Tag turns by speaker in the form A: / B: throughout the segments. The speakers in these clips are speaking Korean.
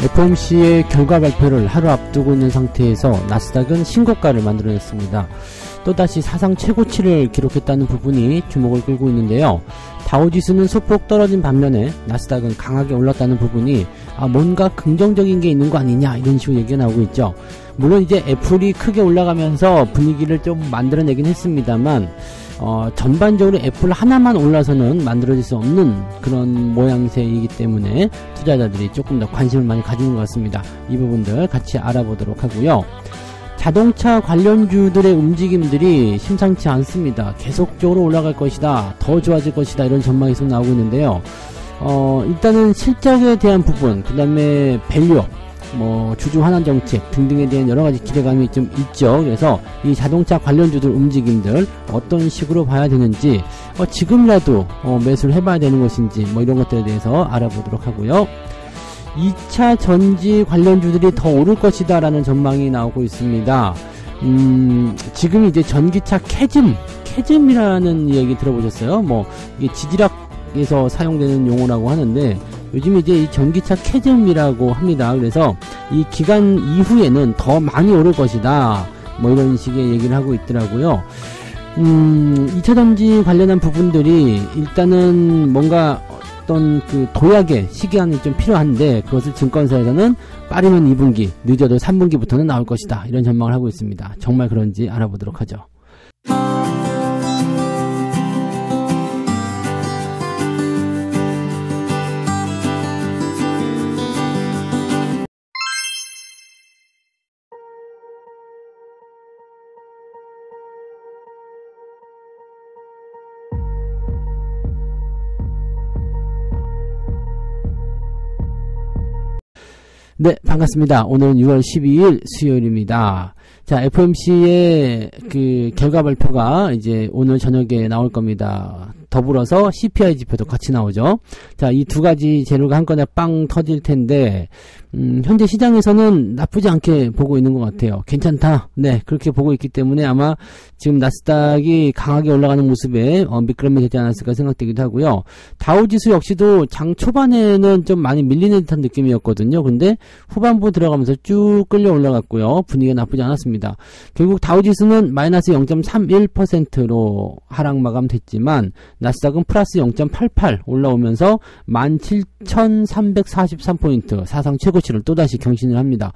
A: FOMC의 결과 발표를 하루 앞두고 있는 상태에서 나스닥은 신고가를 만들어냈습니다. 또다시 사상 최고치를 기록했다는 부분이 주목을 끌고 있는데요. 다우지수는 소폭 떨어진 반면에 나스닥은 강하게 올랐다는 부분이 뭔가 긍정적인 게 있는 거 아니냐 이런 식으로 얘기가 나오고 있죠. 물론 이제 애플이 크게 올라가면서 분위기를 좀 만들어내긴 했습니다만 전반적으로 애플 하나만 올라서는 만들어질 수 없는 그런 모양새이기 때문에 투자자들이 조금 더 관심을 많이 가지는 것 같습니다. 이 부분들 같이 알아보도록 하고요. 자동차 관련주들의 움직임들이 심상치 않습니다. 계속적으로 올라갈 것이다, 더 좋아질 것이다 이런 전망이 계속 나오고 있는데요. 일단은 실적에 대한 부분, 그 다음에 밸류, 주주 환원 정책 등등에 대한 여러가지 기대감이 좀 있죠. 그래서 이 자동차 관련주들 움직임들 어떤 식으로 봐야 되는지, 지금이라도 매수를 해봐야 되는 것인지 이런 것들에 대해서 알아보도록 하고요. 2차 전지 관련주들이 더 오를 것이다 라는 전망이 나오고 있습니다. 지금 이제 전기차 캐즘이라는 얘기 들어보셨어요? 이게 지질학에서 사용되는 용어라고 하는데, 요즘 이제 이 전기차 캐즘이라고 합니다. 그래서 이 기간 이후에는 더 많이 오를 것이다, 이런 식의 얘기를 하고 있더라고요. 2차 전지 관련한 부분들이 일단은 뭔가 어떤 그 도약의 시기간이 좀 필요한데, 그것을 증권사에서는 빠르면 2분기, 늦어도 3분기부터는 나올 것이다 이런 전망을 하고 있습니다. 정말 그런지 알아보도록 하죠. 네, 반갑습니다. 오늘은 6월 12일 수요일입니다. 자, FOMC의 그 결과 발표가 이제 오늘 저녁에 나올 겁니다. 더불어서 CPI 지표도 같이 나오죠. 자, 이 두 가지 재료가 한꺼번에 빵 터질 텐데, 현재 시장에서는 나쁘지 않게 보고 있는 것 같아요. 괜찮다. 네, 그렇게 보고 있기 때문에 아마 지금 나스닥이 강하게 올라가는 모습에 미끄럼이 되지 않았을까 생각되기도 하고요. 다우지수 역시도 장 초반에는 좀 많이 밀리는 듯한 느낌이었거든요. 근데 후반부 들어가면서 쭉 끌려 올라갔고요. 분위기가 나쁘지 않았습니다. 결국 다우지수는 마이너스 0.31%로 하락 마감됐지만 나스닥은 플러스 0.88 올라오면서 17,343포인트 사상 최고치를 또다시 경신을 합니다.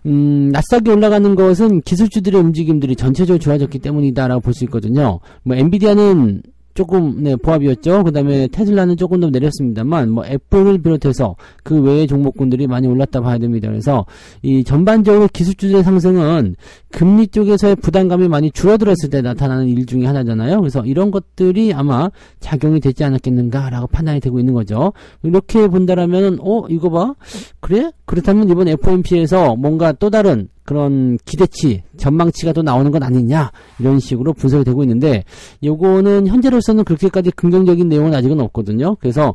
A: 나스닥이 올라가는 것은 기술주들의 움직임들이 전체적으로 좋아졌기 때문이다라고 볼 수 있거든요. 엔비디아는 조금 보합이었죠. 그 다음에 테슬라는 조금 더 내렸습니다만 애플을 비롯해서 그 외의 종목군들이 많이 올랐다 봐야 됩니다. 그래서 이 전반적으로 기술주들의 상승은 금리 쪽에서의 부담감이 많이 줄어들었을 때 나타나는 일 중에 하나잖아요. 그래서 이런 것들이 아마 작용이 되지 않았겠는가라고 판단이 되고 있는 거죠. 이렇게 본다라면 이거 봐, 그래? 그렇다면 이번 FOMC에서 뭔가 또 다른 그런 기대치, 전망치가 또 나오는 건 아니냐 이런 식으로 분석이 되고 있는데, 요거는 현재로서는 그렇게까지 긍정적인 내용은 아직은 없거든요. 그래서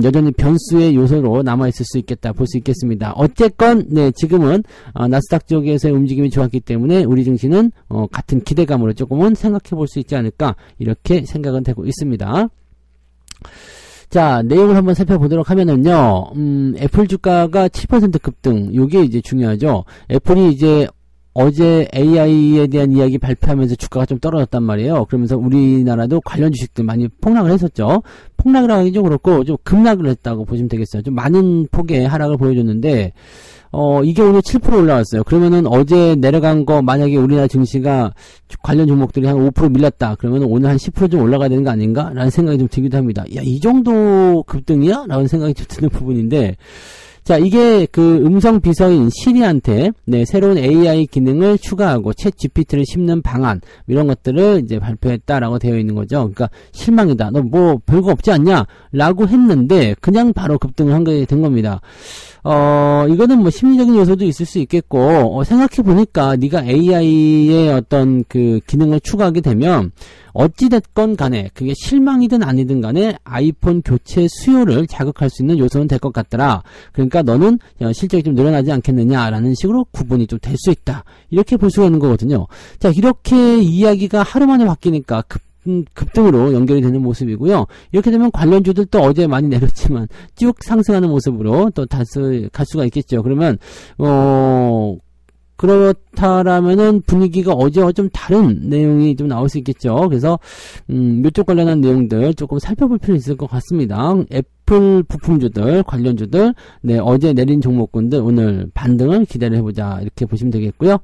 A: 여전히 변수의 요소로 남아있을 수 있겠다 볼 수 있겠습니다. 어쨌건 지금은 나스닥 쪽에서의 움직임이 좋았기 때문에 우리 증시는 같은 기대감으로 조금은 생각해 볼 수 있지 않을까 이렇게 생각은 되고 있습니다. 자, 내용을 한번 살펴보도록 하면은요, 애플 주가가 7% 급등, 요게 이제 중요하죠. 애플이 이제 어제 AI에 대한 이야기 발표하면서 주가가 좀 떨어졌단 말이에요. 그러면서 우리나라도 관련 주식들 많이 폭락을 했었죠. 폭락을 하기 좀 그렇고, 좀 급락을 했다고 보시면 되겠어요. 좀 많은 폭의 하락을 보여줬는데, 이게 오늘 7% 올라왔어요. 그러면은 어제 내려간 거, 만약에 우리나라 증시가 관련 종목들이 한 5% 밀렸다. 그러면 오늘 한 10% 좀 올라가야 되는 거 아닌가? 라는 생각이 좀 들기도 합니다. 야, 이 정도 급등이야? 라는 생각이 좀 드는 부분인데, 자, 이게 그 음성 비서인 시리한테 새로운 AI 기능을 추가하고 챗 GPT를 심는 방안 이런 것들을 이제 발표했다라고 되어 있는 거죠. 그러니까 실망이다. 너 별거 없지 않냐? 라고 했는데 그냥 바로 급등을 한 게 된 겁니다. 이거는 심리적인 요소도 있을 수 있겠고, 생각해보니까 네가 AI의 어떤 그 기능을 추가하게 되면 어찌됐건 간에 그게 실망이든 아니든 간에 아이폰 교체 수요를 자극할 수 있는 요소는 될 것 같더라. 그러니까 너는 실적이 좀 늘어나지 않겠느냐라는 식으로 구분이 좀 될 수 있다. 이렇게 볼 수가 있는 거거든요. 자, 이렇게 이야기가 하루 만에 바뀌니까 급등으로 연결이 되는 모습이고요. 이렇게 되면 관련주들도 어제 많이 내렸지만 쭉 상승하는 모습으로 또 다시 갈 수가 있겠죠. 그러면 그렇다라면은 분위기가 어제와 좀 다른 내용이 좀 나올 수 있겠죠. 그래서 이쪽 관련한 내용들 조금 살펴볼 필요 있을 것 같습니다. 애플 부품주들, 관련주들, 네, 어제 내린 종목군들 오늘 반등을 기대를 해보자 이렇게 보시면 되겠고요.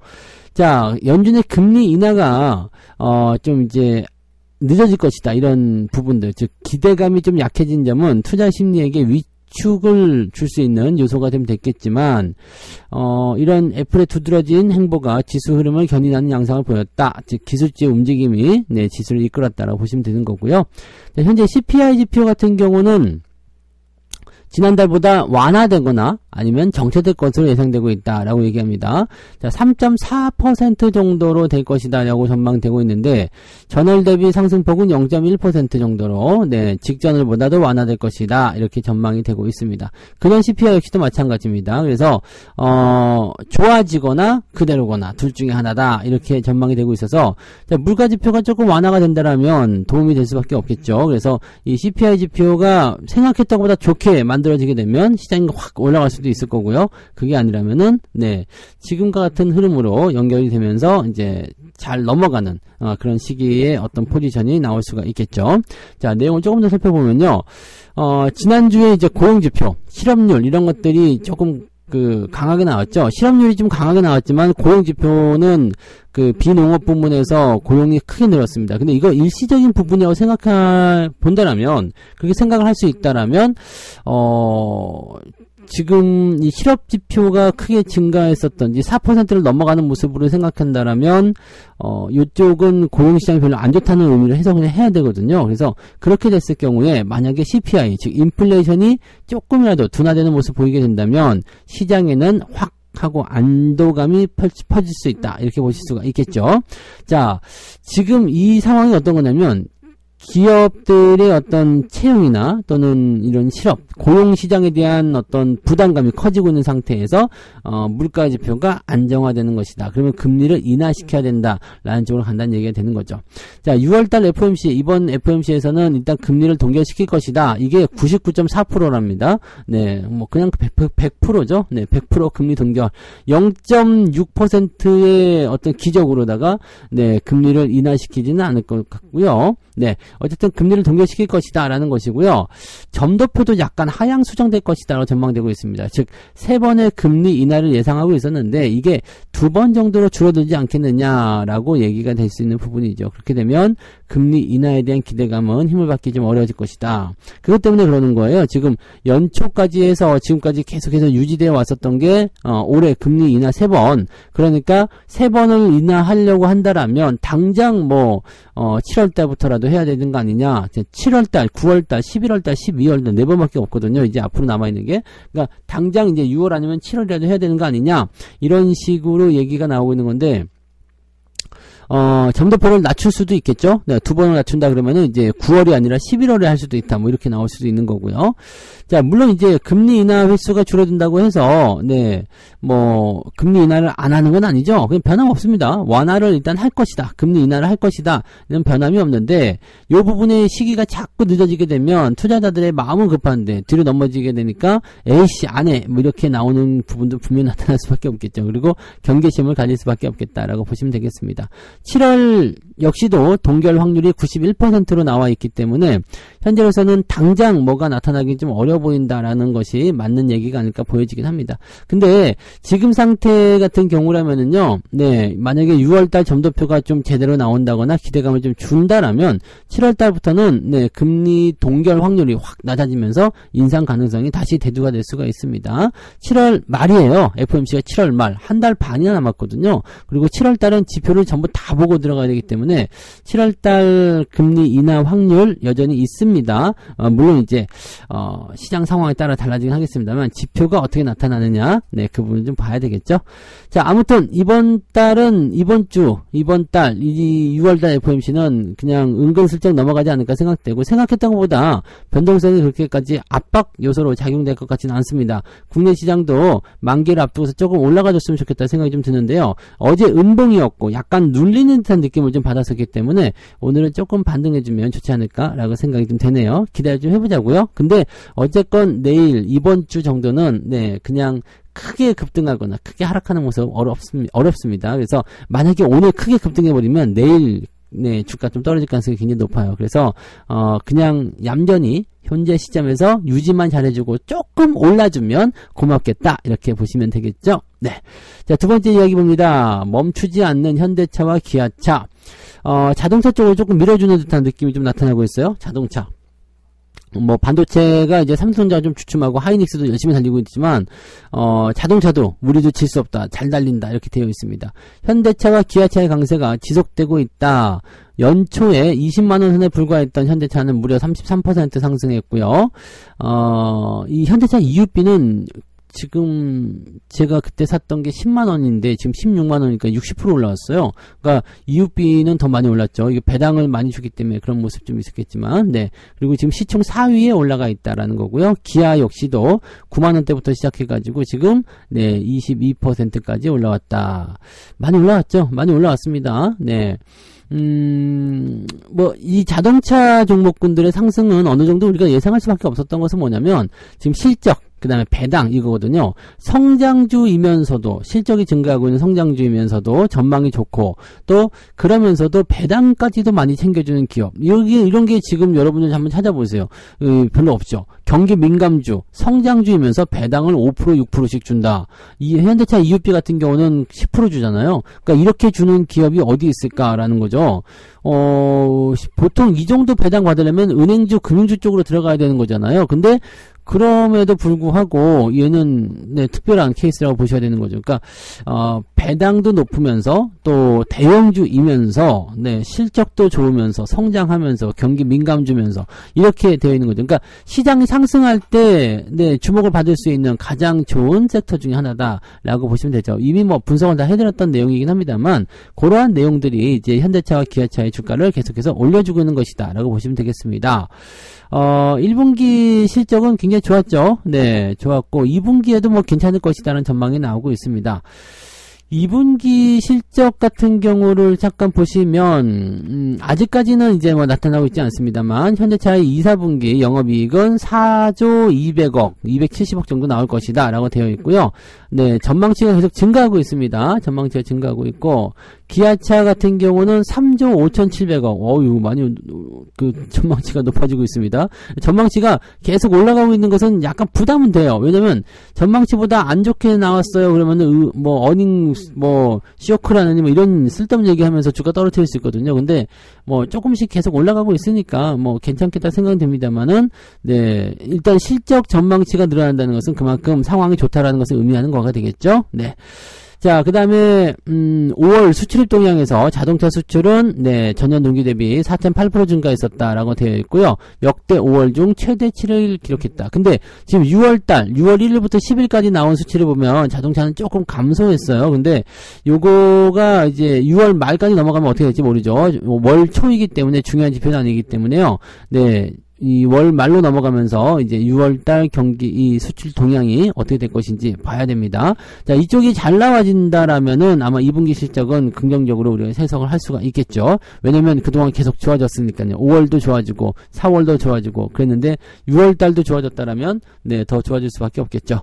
A: 자, 연준의 금리 인하가 좀 이제 늦어질 것이다 이런 부분들, 즉 기대감이 좀 약해진 점은 투자 심리에게 위축을 줄 수 있는 요소가 좀 됐겠지만 이런 애플의 두드러진 행보가 지수 흐름을 견인하는 양상을 보였다. 즉 기술주의 움직임이 네, 지수를 이끌었다라고 보시면 되는 거고요. 자, 현재 CPI 지표 같은 경우는 지난달보다 완화되거나 아니면 정체될 것으로 예상되고 있다라고 얘기합니다. 자, 3.4% 정도로 될 것이다라고 전망되고 있는데 전월 대비 상승폭은 0.1% 정도로 네, 직전을보다도 완화될 것이다 이렇게 전망이 되고 있습니다. 금년 CPI 역시도 마찬가지입니다. 그래서 좋아지거나 그대로거나 둘 중에 하나다 이렇게 전망이 되고 있어서 자, 물가 지표가 조금 완화가 된다라면 도움이 될 수밖에 없겠죠. 그래서 이 CPI 지표가 생각했던 것보다 좋게 만들어지게 되면 시장이 확 올라갈 수도 있을 거고요. 그게 아니라면은 네, 지금과 같은 흐름으로 연결이 되면서 이제 잘 넘어가는 그런 시기에 어떤 포지션이 나올 수가 있겠죠. 자, 내용을 조금 더 살펴보면요. 지난주에 이제 고용지표, 실업률 이런 것들이 조금 강하게 나왔죠. 실업률이 좀 강하게 나왔지만 고용지표는 비농업 부문에서 고용이 크게 늘었습니다. 근데 이거 일시적인 부분이라고 본다라면, 그렇게 생각을 할 수 있다라면, 지금 이 실업 지표가 크게 증가했었던, 이제 4%를 넘어가는 모습으로 생각한다라면, 이쪽은 고용시장이 별로 안 좋다는 의미로 해석을 해야 되거든요. 그래서 그렇게 됐을 경우에 만약에 CPI, 즉 인플레이션이 조금이라도 둔화되는 모습 보이게 된다면 시장에는 확 하고 안도감이 퍼질 수 있다. 이렇게 보실 수가 있겠죠. 자, 지금 이 상황이 어떤 거냐면 기업들의 어떤 채용이나 또는 이런 실업, 고용 시장에 대한 어떤 부담감이 커지고 있는 상태에서 물가 지표가 안정화되는 것이다. 그러면 금리를 인하시켜야 된다라는 쪽으로 간다는 얘기가 되는 거죠. 자, 6월달 FOMC, 이번 FOMC에서는 일단 금리를 동결시킬 것이다. 이게 99.4%랍니다. 네, 뭐 그냥 100%죠. 네, 100% 금리 동결. 0.6%의 어떤 기적으로다가 네, 금리를 인하시키지는 않을 것 같고요. 네, 어쨌든 금리를 동결시킬 것이다 라는 것이고요. 점도표도 약간 하향 수정될 것이다 라고 전망되고 있습니다. 즉 3번의 금리 인하를 예상하고 있었는데 이게 2번 정도로 줄어들지 않겠느냐라고 얘기가 될 수 있는 부분이죠. 그렇게 되면 금리 인하에 대한 기대감은 힘을 받기 좀 어려워질 것이다. 그것 때문에 그러는 거예요. 지금 연초까지 해서 지금까지 계속해서 유지되어 왔었던 게 올해 금리 인하 3번, 그러니까 3번을 인하하려고 한다라면 당장 뭐 7월달부터라도 해야 되는 거 아니냐. 7월달, 9월달, 11월달, 12월달 4번밖에 없거든요. 이제 앞으로 남아있는 게. 그러니까 당장 이제 6월 아니면 7월이라도 해야 되는 거 아니냐. 이런 식으로 얘기가 나오고 있는 건데 점도표를 낮출 수도 있겠죠. 네, 2번을 낮춘다 그러면은 이제 9월이 아니라 11월에 할 수도 있다. 뭐 이렇게 나올 수도 있는 거고요. 자, 물론 이제 금리 인하 횟수가 줄어든다고 해서 네, 뭐 금리 인하를 안 하는 건 아니죠. 그냥 변함없습니다. 완화를 일단 할 것이다. 금리 인하를 할 것이다. 이런 변함이 없는데 이 부분의 시기가 자꾸 늦어지게 되면 투자자들의 마음은 급한데 뒤로 넘어지게 되니까 에이씨 안 해. 뭐 이렇게 나오는 부분도 분명히 나타날 수밖에 없겠죠. 그리고 경계심을 가질 수밖에 없겠다라고 보시면 되겠습니다. 7월 역시도 동결 확률이 91%로 나와 있기 때문에 현재로서는 당장 뭐가 나타나기 좀 어려워 보인다라는 것이 맞는 얘기가 아닐까 보여지긴 합니다. 근데 지금 상태 같은 경우라면은요, 네, 만약에 6월달 점도표가 좀 제대로 나온다거나 기대감을 좀 준다라면 7월달부터는 네, 금리 동결 확률이 확 낮아지면서 인상 가능성이 다시 대두가 될 수가 있습니다. 7월 말이에요. FOMC가 7월 말, 한 달 반이나 남았거든요. 그리고 7월달은 지표를 전부 다 보고 들어가야 되기 때문에 7월달 금리 인하 확률 여전히 있습니다. 물론 이제 시장 상황에 따라 달라지긴 하겠습니다만 지표가 어떻게 나타나느냐, 네, 그 부분 좀 봐야 되겠죠. 자, 아무튼 이번 달은 이번 달 이 6월달 FOMC는 그냥 은근슬쩍 넘어가지 않을까 생각되고 생각했던 것보다 변동성이 그렇게까지 압박 요소로 작용될 것 같지는 않습니다. 국내 시장도 만기를 앞두고서 조금 올라가줬으면 좋겠다 생각이 좀 드는데요. 어제 은봉이었고 약간 눌린 밀리는 듯한 느낌을 좀 받았었기 때문에 오늘은 조금 반등해주면 좋지 않을까라고 생각이 좀 되네요. 기대 좀 해보자고요. 근데 어쨌건 내일 이번 주 정도는 네 그냥 크게 급등하거나 크게 하락하는 모습 어렵습니다. 그래서 만약에 오늘 크게 급등해버리면 내일 네 주가 좀 떨어질 가능성이 굉장히 높아요. 그래서 그냥 얌전히 현재 시점에서 유지만 잘해주고 조금 올라주면 고맙겠다 이렇게 보시면 되겠죠. 네, 자 두 번째 이야기 봅니다. 멈추지 않는 현대차와 기아차. 자동차 쪽으로 조금 밀어주는 듯한 느낌이 좀 나타나고 있어요. 자동차. 뭐 반도체가 이제 삼성전자가 좀 주춤하고 하이닉스도 열심히 달리고 있지만 자동차도 우리도 질 수 없다, 잘 달린다 이렇게 되어 있습니다. 현대차와 기아차의 강세가 지속되고 있다. 연초에 20만원 선에 불과했던 현대차는 무려 33% 상승했고요. 이 현대차 EUB는 지금 제가 그때 샀던 게 10만원인데 지금 16만원이니까 60% 올라왔어요. 그러니까 EUB는 더 많이 올랐죠. 이게 배당을 많이 주기 때문에 그런 모습 좀 있었겠지만, 네. 그리고 지금 시총 4위에 올라가 있다라는 거고요. 기아 역시도 9만원대부터 시작해가지고 지금 네 22%까지 올라왔다. 많이 올라왔죠. 많이 올라왔습니다. 네. 뭐, 이 자동차 종목군들의 상승은 어느 정도 우리가 예상할 수밖에 없었던 것은 뭐냐면, 지금 실적, 그 다음에 배당, 이거거든요. 성장주이면서도, 실적이 증가하고 있는 성장주이면서도 전망이 좋고, 또, 그러면서도 배당까지도 많이 챙겨주는 기업. 이런 게 지금 여러분들 한번 찾아보세요. 별로 없죠. 경기 민감주, 성장주이면서 배당을 5%, 6%씩 준다. 이 현대차 EUB 같은 경우는 10% 주잖아요. 그러니까 이렇게 주는 기업이 어디 있을까라는 거죠. 보통 이 정도 배당 받으려면 은행주, 금융주 쪽으로 들어가야 되는 거잖아요. 근데 그럼에도 불구하고 얘는 네, 특별한 케이스라고 보셔야 되는 거죠. 그러니까 배당도 높으면서 또 대형주이면서 네, 실적도 좋으면서 성장하면서 경기 민감주면서 이렇게 되어 있는 거죠. 그러니까 시장이 상승할 때 네, 주목을 받을 수 있는 가장 좋은 섹터 중에 하나다라고 보시면 되죠. 이미 뭐 분석을 다 해드렸던 내용이긴 합니다만 그러한 내용들이 이제 현대차와 기아차의 주가를 계속해서 올려주고 있는 것이다라고 보시면 되겠습니다. 1분기 실적은 굉장히 좋았죠. 네, 좋았고 2분기에도 뭐 괜찮을 것이다라는 전망이 나오고 있습니다. 2분기 실적 같은 경우를 잠깐 보시면 아직까지는 이제 뭐 나타나고 있지 않습니다만 현대차의 2, 4분기 영업이익은 4조 200억, 270억 정도 나올 것이다 라고 되어 있고요. 네, 전망치가 계속 증가하고 있습니다. 전망치가 증가하고 있고 기아차 같은 경우는 3조 5,700억. 어유 많이 그 전망치가 높아지고 있습니다. 전망치가 계속 올라가고 있는 것은 약간 부담은 돼요. 왜냐면 전망치보다 안 좋게 나왔어요. 그러면은 뭐 어닝 뭐 쇼크라느니 뭐 이런 쓸데없는 얘기하면서 주가 떨어뜨릴 수 있거든요. 근데 뭐 조금씩 계속 올라가고 있으니까 뭐 괜찮겠다 생각됩니다만은 네, 일단 실적 전망치가 늘어난다는 것은 그만큼 상황이 좋다라는 것을 의미하는 거가 되겠죠. 네. 자, 그 다음에 5월 수출입 동향에서 자동차 수출은 네, 전년 동기 대비 4.8% 증가했었다라고 되어 있고요. 역대 5월 중 최대치를 기록했다. 근데 지금 6월 1일부터 10일까지 나온 수치를 보면 자동차는 조금 감소했어요. 근데 요거가 이제 6월 말까지 넘어가면 어떻게 될지 모르죠. 월 초이기 때문에 중요한 지표는 아니기 때문에요. 네. 이 월 말로 넘어가면서 이제 6월달 경기 이 수출 동향이 어떻게 될 것인지 봐야 됩니다. 자, 이쪽이 잘 나와진다라면은 아마 2분기 실적은 긍정적으로 우리가 해석을 할 수가 있겠죠. 왜냐면 그동안 계속 좋아졌으니까요. 5월도 좋아지고 4월도 좋아지고 그랬는데 6월달도 좋아졌다라면 네, 더 좋아질 수밖에 없겠죠.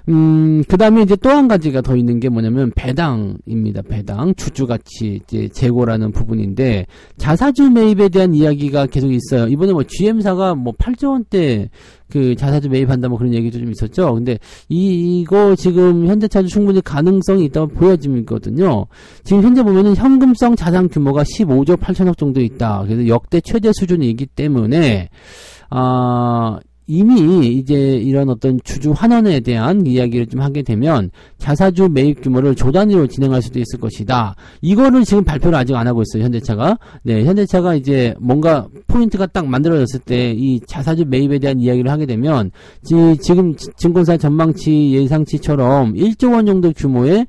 A: 그 다음에 이제 또 한 가지가 더 있는 게 뭐냐면 배당입니다. 배당. 주주가치 이제 재고라는 부분인데 자사주 매입에 대한 이야기가 계속 있어요. 이번에 뭐 GM사가 뭐 8조 원대 그 자사주 매입한다 뭐 그런 얘기도 좀 있었죠. 근데 이거 지금 현대차도 충분히 가능성이 있다고 보여지거든요. 지금 현재 보면은 현금성 자산 규모가 15조 8천억 정도 있다. 그래서 역대 최대 수준이기 때문에 이미 이제 이런 어떤 주주 환원에 대한 이야기를 좀 하게 되면 자사주 매입 규모를 조 단위로 진행할 수도 있을 것이다. 이거를 지금 발표를 아직 안 하고 있어요, 현대차가. 네, 현대차가 이제 뭔가 포인트가 딱 만들어졌을 때 이 자사주 매입에 대한 이야기를 하게 되면 지금 증권사 전망치 예상치처럼 1조 원 정도 규모의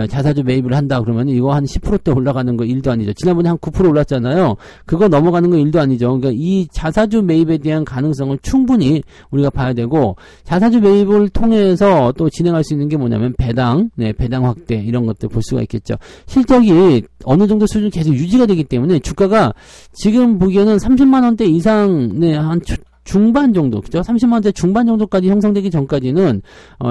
A: 자사주 매입을 한다 그러면 이거 한 10%대 올라가는 거 1도 아니죠. 지난번에 한 9% 올랐잖아요. 그거 넘어가는 거 1도 아니죠. 그러니까 이 자사주 매입에 대한 가능성을 충분히 충분히 우리가 봐야 되고, 자사주 매입을 통해서 또 진행할 수 있는 게 뭐냐면 배당, 배당 확대 이런 것들 볼 수가 있겠죠. 실적이 어느 정도 수준 계속 유지가 되기 때문에 주가가 지금 보기에는 30만 원대 이상, 한 중반 정도, 그죠? 30만원대 중반 정도까지 형성되기 전까지는,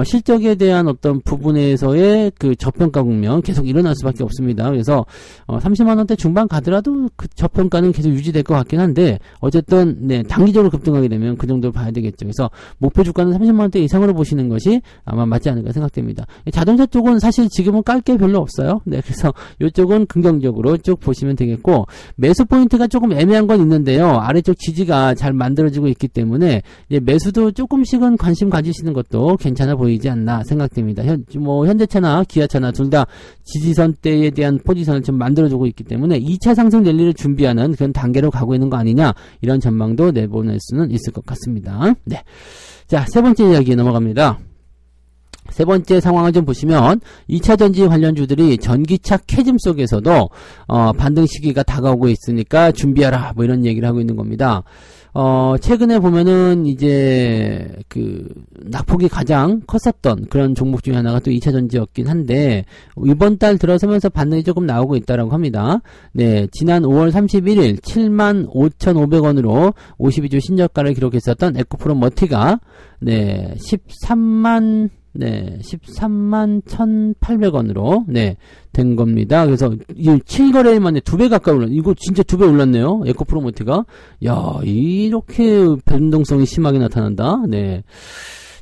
A: 실적에 대한 어떤 부분에서의 그 저평가 국면 계속 일어날 수밖에 없습니다. 그래서, 30만원대 중반 가더라도 그 저평가는 계속 유지될 것 같긴 한데, 어쨌든, 단기적으로 급등하게 되면 그 정도를 봐야 되겠죠. 그래서, 목표 주가는 30만원대 이상으로 보시는 것이 아마 맞지 않을까 생각됩니다. 자동차 쪽은 사실 지금은 깔 게 별로 없어요. 그래서, 이쪽은 긍정적으로 쭉 보시면 되겠고, 매수 포인트가 조금 애매한 건 있는데요. 아래쪽 지지가 잘 만들어지고 있기 때문에 매수도 조금씩은 관심 가지시는 것도 괜찮아 보이지 않나 생각됩니다. 현대차나 기아차나 둘 다 지지선대에 대한 포지션을 좀 만들어주고 있기 때문에 2차 상승 랠리를 준비하는 그런 단계로 가고 있는 거 아니냐, 이런 전망도 내보낼 수는 있을 것 같습니다. 네. 자, 세 번째 이야기에 넘어갑니다. 세 번째 상황을 좀 보시면 2차전지 관련주들이 전기차 캐즘 속에서도 반등 시기가 다가오고 있으니까 준비하라, 뭐 이런 얘기를 하고 있는 겁니다. 최근에 보면은 이제 그 낙폭이 가장 컸었던 그런 종목 중에 하나가 또 2차전지였긴 한데, 이번 달 들어서면서 반등이 조금 나오고 있다라고 합니다. 네, 지난 5월 31일 75,500원으로 52주 신저가를 기록했었던 에코프로 머티가 13만 1,800원으로 된 겁니다. 그래서 이 7거래일 만에 2배 가까이 올랐. 이거 진짜 2배 올랐네요. 에코프로모티가. 야, 이렇게 변동성이 심하게 나타난다. 네.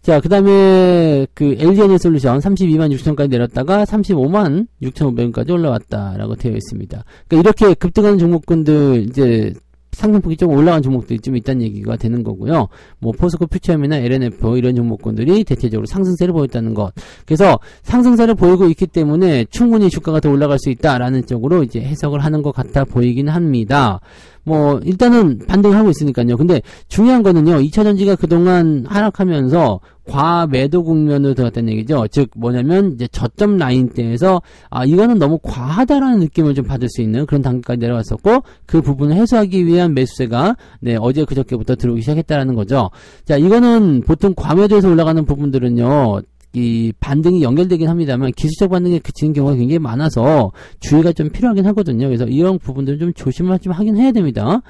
A: 자, 그 다음에 그 LG에너지솔루션 32만 6천원까지 내렸다가 35만 6,500원까지 올라왔다라고 되어 있습니다. 그러니까 이렇게 급등하는 종목군들, 이제 상승폭이 조금 올라간 종목들이 좀 있다는 얘기가 되는 거고요. 뭐 포스코 퓨처엠이나 LNF 이런 종목군들이 대체적으로 상승세를 보였다는 것. 그래서 상승세를 보이고 있기 때문에 충분히 주가가 더 올라갈 수 있다라는 쪽으로 이제 해석을 하는 것 같아 보이긴 합니다. 뭐 일단은 반등하고 있으니까요. 근데 중요한 거는요, 2차전지가 그동안 하락하면서 과매도 국면으로 들어갔다는 얘기죠. 즉 뭐냐면 이제 저점 라인대에서 이거는 너무 과하다라는 느낌을 좀 받을 수 있는 그런 단계까지 내려왔었고, 그 부분을 해소하기 위한 매수세가 어제 그저께부터 들어오기 시작했다라는 거죠. 자, 이거는 보통 과매도에서 올라가는 부분들은요, 이 반등이 연결되긴 합니다만 기술적 반등에 그치는 경우가 굉장히 많아서 주의가 좀 필요하긴 하거든요. 그래서 이런 부분들은 좀 조심을 좀 하긴 해야 됩니다.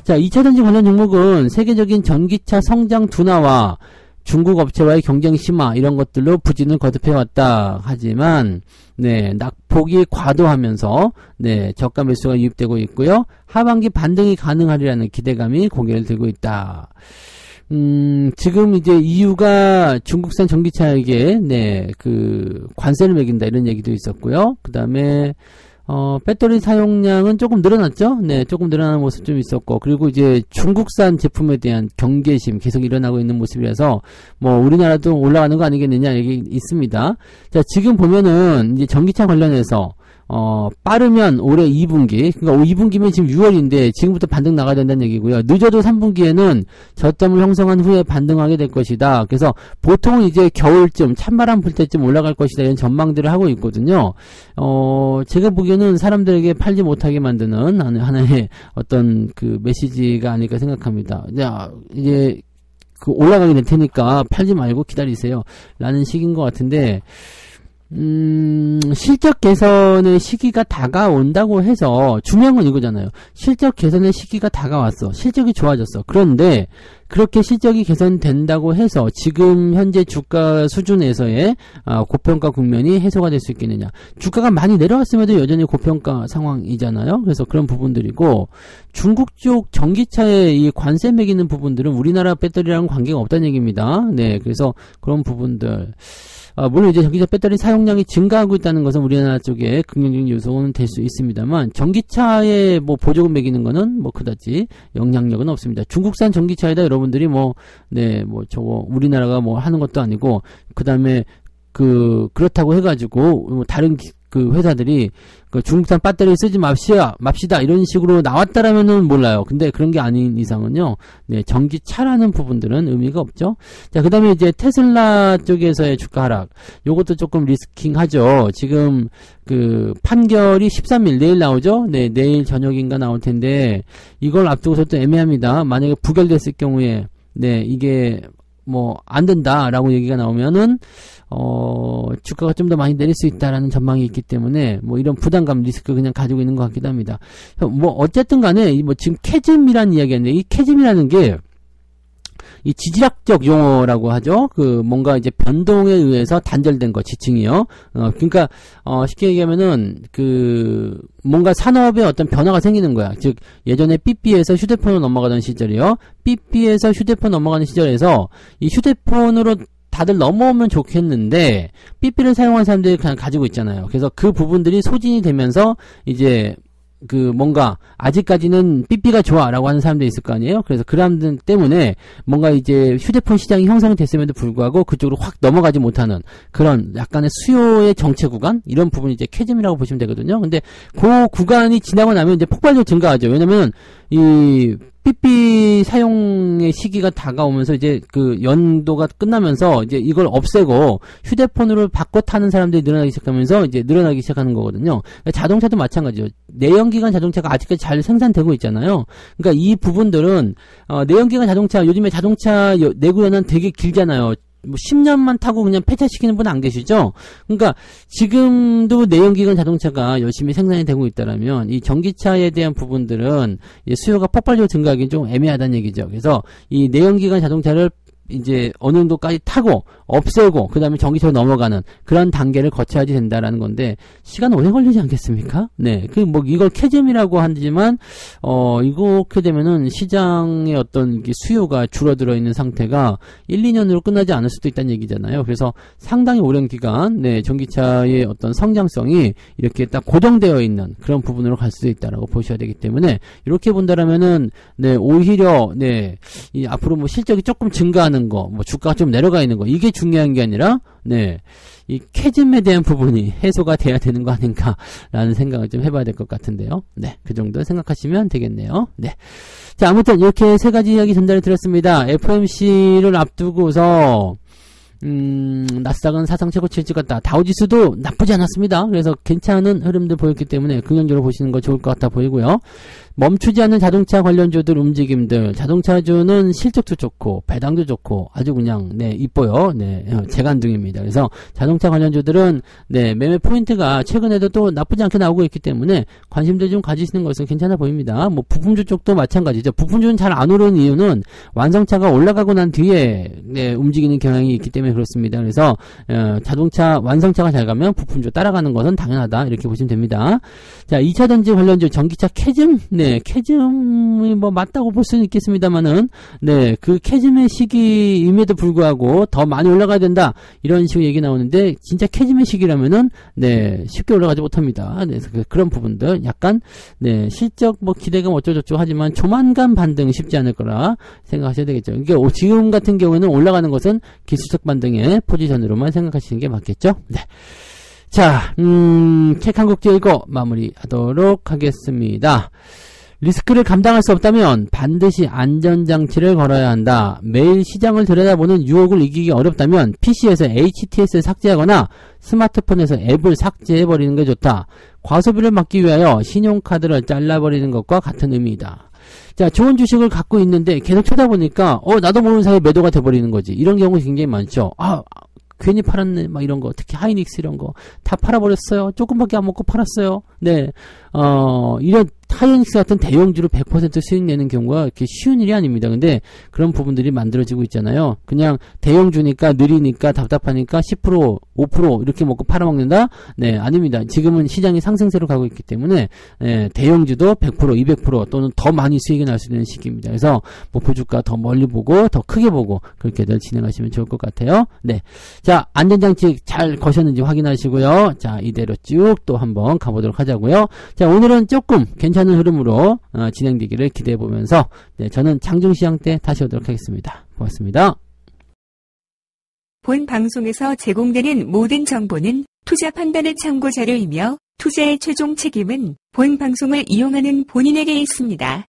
A: 자, 2차전지 관련 종목은 세계적인 전기차 성장 둔화와 중국 업체와의 경쟁 심화 이런 것들로 부진을 거듭해왔다. 하지만 낙폭이 과도하면서 저가 매수가 유입되고 있고요. 하반기 반등이 가능하리라는 기대감이 고개를 들고 있다. 지금 이제 EU가 중국산 전기차에게 그 관세를 매긴다 이런 얘기도 있었고요. 그 다음에 배터리 사용량은 조금 늘어났죠? 조금 늘어나는 모습 좀 있었고, 그리고 이제 중국산 제품에 대한 경계심 계속 일어나고 있는 모습이라서, 뭐, 우리나라도 올라가는 거 아니겠느냐 얘기 있습니다. 자, 지금 보면은, 이제 전기차 관련해서, 빠르면 올해 2분기, 그러니까 2분기면 지금 6월인데 지금부터 반등 나가야 된다는 얘기고요. 늦어도 3분기에는 저점을 형성한 후에 반등하게 될 것이다. 그래서 보통은 이제 겨울쯤 찬바람 불 때쯤 올라갈 것이다 이런 전망들을 하고 있거든요. 제가 보기에는 사람들에게 팔지 못하게 만드는 하나의 어떤 그 메시지가 아닐까 생각합니다. 이제 그 올라가게 될 테니까 팔지 말고 기다리세요 라는 식인 것 같은데, 실적 개선의 시기가 다가온다고 해서 중요한 건 이거잖아요. 실적 개선의 시기가 다가왔어. 실적이 좋아졌어. 그런데 그렇게 실적이 개선된다고 해서 지금 현재 주가 수준에서의 고평가 국면이 해소가 될 수 있겠느냐. 주가가 많이 내려왔음에도 여전히 고평가 상황이잖아요. 그래서 그런 부분들이고, 중국 쪽 전기차에 이 관세 매기는 부분들은 우리나라 배터리랑 관계가 없다는 얘기입니다. 그래서 그런 부분들, 물론 이제 전기차 배터리 사용량이 증가하고 있다는 것은 우리나라 쪽에 긍정적인 요소는 될 수 있습니다만, 전기차에 뭐 보조금 매기는 거는 뭐 그다지 영향력은 없습니다. 중국산 전기차에다 여러분들이 저거 우리나라가 뭐 하는 것도 아니고, 그 다음에 그렇다고 해가지고 뭐 다른 그 회사들이 그 중국산 배터리 쓰지 맙시다 이런 식으로 나왔다라면은 몰라요. 근데 그런 게 아닌 이상은요, 전기차라는 부분들은 의미가 없죠. 자, 그 다음에 이제 테슬라 쪽에서의 주가 하락, 요것도 조금 리스킹하죠. 지금 그 판결이 13일 내일 나오죠. 내일 저녁인가 나올 텐데, 이걸 앞두고서 또 애매합니다. 만약에 부결됐을 경우에 네, 이게 뭐 안 된다라고 얘기가 나오면은 주가가 좀 더 많이 내릴 수 있다라는 전망이 있기 때문에 뭐 이런 부담감 리스크 그냥 가지고 있는 것 같기도 합니다. 뭐 어쨌든 간에 뭐 지금 캐즘이라는 이야기인데 이 캐즘이라는 게 이 지질학적 용어라고 하죠. 그 뭔가 이제 변동에 의해서 단절된 거 지층이요. 그러니까 쉽게 얘기하면은 그 뭔가 산업에 어떤 변화가 생기는 거야. 즉 예전에 삐삐에서 휴대폰으로 넘어가던 시절이요. 삐삐에서 휴대폰 넘어가는 시절에서 이 휴대폰으로 다들 넘어오면 좋겠는데 삐삐를 사용한 사람들이 그냥 가지고 있잖아요. 그래서 그 부분들이 소진이 되면서 이제 그 뭔가 아직까지는 삐삐가 좋아라고 하는 사람들이 있을 거 아니에요. 그래서 그 사람들 때문에 뭔가 이제 휴대폰 시장이 형성됐음에도 불구하고 그쪽으로 확 넘어가지 못하는 그런 약간의 수요의 정체 구간 이런 부분이 이제 캐즘이라고 보시면 되거든요. 근데 그 구간이 지나고 나면 이제 폭발적으로 증가하죠. 왜냐면 이 삐삐 사용의 시기가 다가오면서 이제 그 연도가 끝나면서 이제 이걸 없애고 휴대폰으로 바꿔 타는 사람들이 늘어나기 시작하면서 이제 늘어나기 시작하는 거거든요. 그러니까 자동차도 마찬가지죠. 내연기관 자동차가 아직까지 잘 생산되고 있잖아요. 그러니까 이 부분들은 내연기관 자동차 요즘에 자동차 내구연은 되게 길잖아요. 뭐 10년만 타고 그냥 폐차시키는 분 안 계시죠? 그러니까 지금도 내연기관 자동차가 열심히 생산이 되고 있다라면 이 전기차에 대한 부분들은 수요가 폭발적으로 증가하기는 좀 애매하다는 얘기죠. 그래서 이 내연기관 자동차를 이제 어느 정도까지 타고 없애고 그 다음에 전기차로 넘어가는 그런 단계를 거쳐야지 된다라는 건데 시간 오래 걸리지 않겠습니까? 네, 그 뭐 이걸 캐즘이라고 하지만 이렇게 되면은 시장의 어떤 수요가 줄어들어 있는 상태가 1, 2년으로 끝나지 않을 수도 있다는 얘기잖아요. 그래서 상당히 오랜 기간 네, 전기차의 어떤 성장성이 이렇게 딱 고정되어 있는 그런 부분으로 갈 수도 있다라고 보셔야 되기 때문에 이렇게 본다라면은 네, 오히려 네, 이 앞으로 뭐 실적이 조금 증가하는 거, 뭐 주가가 좀 내려가 있는 거 이게 중요한 게 아니라 네, 이 캐즘에 대한 부분이 해소가 돼야 되는 거 아닌가라는 생각을 좀 해봐야 될 것 같은데요. 네, 그 정도 생각하시면 되겠네요. 네, 자 아무튼 이렇게 세 가지 이야기 전달을 드렸습니다. FOMC를 앞두고서 나스닥은 사상 최고치를 찍었다. 다우지수도 나쁘지 않았습니다. 그래서 괜찮은 흐름들 보였기 때문에 긍정적으로 보시는 거 좋을 것 같아 보이고요. 멈추지 않는 자동차 관련주들 움직임들, 자동차주는 실적도 좋고 배당도 좋고 아주 그냥 네 이뻐요. 네 재간둥입니다. 그래서 자동차 관련주들은 네 매매 포인트가 최근에도 또 나쁘지 않게 나오고 있기 때문에 관심들 좀 가지시는 것은 괜찮아 보입니다. 뭐 부품주 쪽도 마찬가지죠. 부품주는 잘 안 오르는 이유는 완성차가 올라가고 난 뒤에 네 움직이는 경향이 있기 때문에 그렇습니다. 그래서 자동차 완성차가 잘 가면 부품주 따라가는 것은 당연하다 이렇게 보시면 됩니다. 자 2차전지 관련주 전기차 캐즘 네, 캐즘이 뭐 맞다고 볼 수는 있겠습니다만은, 네, 그 캐즘의 시기임에도 불구하고 더 많이 올라가야 된다. 이런 식으로 얘기 나오는데, 진짜 캐즘의 시기라면은, 네, 쉽게 올라가지 못합니다. 네, 그런 부분들, 약간, 네, 실적 뭐 기대감 어쩌고저쩌고 하지만 조만간 반등 쉽지 않을 거라 생각하셔야 되겠죠. 그러니까 지금 같은 경우에는 올라가는 것은 기술적 반등의 포지션으로만 생각하시는 게 맞겠죠. 네. 자, 책 한 곡 읽고 마무리하도록 하겠습니다. 리스크를 감당할 수 없다면 반드시 안전장치를 걸어야 한다. 매일 시장을 들여다보는 유혹을 이기기 어렵다면 PC에서 HTS를 삭제하거나 스마트폰에서 앱을 삭제해버리는 게 좋다. 과소비를 막기 위하여 신용카드를 잘라버리는 것과 같은 의미이다. 자, 좋은 주식을 갖고 있는데 계속 쳐다보니까 나도 모르는 사이에 매도가 돼버리는 거지. 이런 경우 굉장히 많죠. 괜히 팔았네, 막 이런 거. 특히 하이닉스 이런 거. 다 팔아버렸어요. 조금밖에 안 먹고 팔았어요. 네. 이런 하이닉스 같은 대형주로 100% 수익 내는 경우가 이렇게 쉬운 일이 아닙니다. 근데 그런 부분들이 만들어지고 있잖아요. 그냥 대형주니까 느리니까 답답하니까 10%, 5% 이렇게 먹고 팔아먹는다? 네, 아닙니다. 지금은 시장이 상승세로 가고 있기 때문에 네, 대형주도 100%, 200% 또는 더 많이 수익이 날 수 있는 시기입니다. 그래서 목표주가 더 멀리 보고 더 크게 보고 그렇게들 진행하시면 좋을 것 같아요. 네, 자 안전장치 잘 거셨는지 확인하시고요. 자 이대로 쭉 또 한번 가보도록 하자고요. 자 오늘은 조금 괜찮은 흐름으로 진행되기를 기대해보면서 네, 저는 장중시장 때 다시 오도록 하겠습니다. 고맙습니다.
B: 본 방송에서 제공되는 모든 정보는 투자 판단의 참고 자료이며 투자의 최종 책임은 본 방송을 이용하는 본인에게 있습니다.